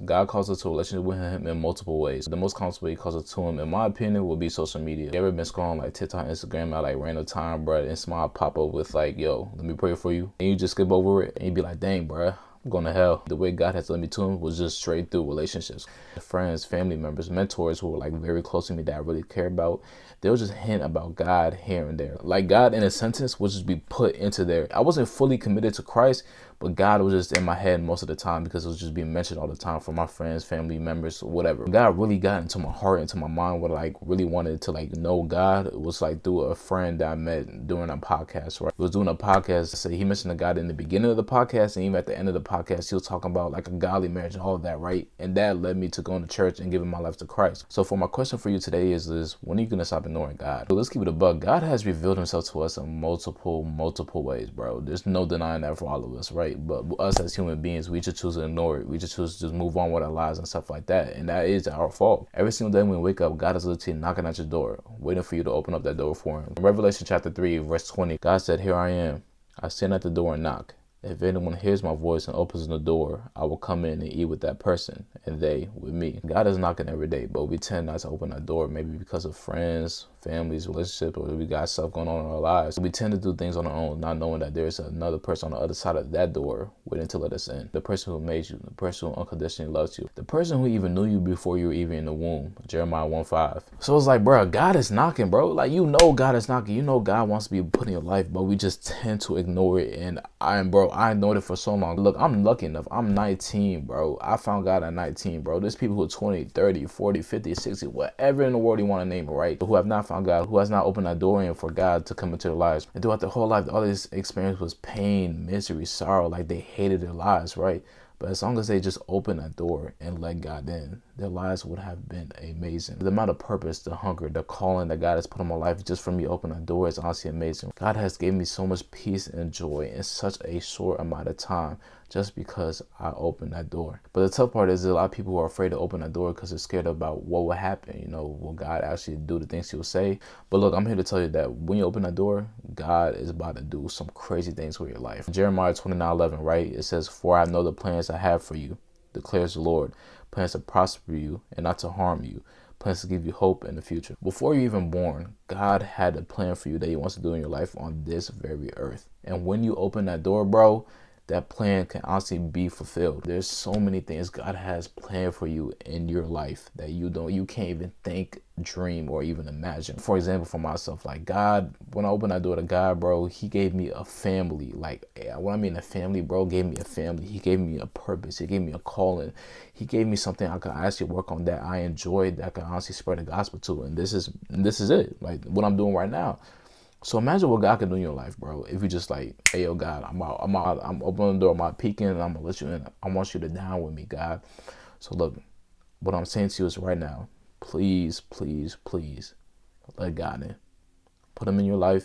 God calls us to a relationship with him in multiple ways. The most common way he calls us to him, in my opinion, would be social media. You ever been scrolling like TikTok, Instagram at like random time, bruh, and smile pop up with like, yo, let me pray for you. And you just skip over it and you be like, dang, bruh, I'm going to hell. The way God has led me to him was just straight through relationships. Friends, family members, mentors who were like very close to me that I really care about, they'll just hint about God here and there. Like God in a sentence would just be put into there. I wasn't fully committed to Christ, but God was just in my head most of the time because it was just being mentioned all the time from my friends, family members, whatever. God really got into my heart, into my mind, what I like really wanted to like know God. It was like through a friend that I met during a podcast, right? He was doing a podcast. So he mentioned the God in the beginning of the podcast, and even at the end of the podcast, he was talking about like a godly marriage and all of that, right? And that led me to going to church and giving my life to Christ. So for my question for you today is when are you gonna stop ignoring God? So let's keep it a buck. God has revealed himself to us in multiple ways, bro. There's no denying that for all of us, right? But us as human beings, we just choose to ignore it. We just choose to just move on with our lives and stuff like that. And that is our fault. Every single day when we wake up, God is literally knocking at your door, waiting for you to open up that door for him. In Revelation chapter 3, verse 20, God said, here I am. I stand at the door and knock. If anyone hears my voice and opens the door, I will come in and eat with that person, and they with me. God is knocking every day, but we tend not to open that door, maybe because of friends, families, relationships, or we got stuff going on in our lives. We tend to do things on our own, not knowing that there's another person on the other side of that door waiting to let us in. The person who made you, the person who unconditionally loves you, the person who even knew you before you were even in the womb. Jeremiah 1:5. So it's like, bro, God is knocking, bro. Like, you know God is knocking. You know God wants to be put in your life, but we just tend to ignore it. And I ignored it for so long. Look, I'm lucky enough. I'm 19, bro. I found God at 19, bro. There's people who are 20, 30, 40, 50, 60, whatever in the world you want to name it, right? Who have not found God, who has not opened that door in for God to come into their lives. And throughout their whole life, all this experience was pain, misery, sorrow. Like they hated their lives, right? But as long as they just open that door and let God in, their lives would have been amazing. The amount of purpose, the hunger, the calling that God has put in my life just for me opening that door is honestly amazing. God has given me so much peace and joy in such a short amount of time just because I opened that door. But the tough part is a lot of people who are afraid to open that door because they're scared about what will happen. You know, will God actually do the things he will say? But look, I'm here to tell you that when you open that door, God is about to do some crazy things with your life. Jeremiah 29:11, right? It says, for I know the plans I have for you, declares the Lord, plans to prosper you and not to harm you, plans to give you hope in the future. Before you're even born, God had a plan for you that he wants to do in your life on this very earth. And when you open that door, bro, that plan can honestly be fulfilled. There's so many things God has planned for you in your life that you can't even think, dream, or even imagine. For example, for myself, like God, when I opened that door to God, bro, he gave me a family. Like when I mean a family, bro, gave me a family. He gave me a purpose. He gave me a calling. He gave me something I could actually work on that I enjoyed, that I could honestly spread the gospel to. And this is it. Like what I'm doing right now. So imagine what God can do in your life, bro. If you just like, hey, yo, God, I'm opening the door, I'm peeking, and I'm gonna let you in. I want you to down with me, God. So look, what I'm saying to you is right now, please, please, please, let God in. Put him in your life.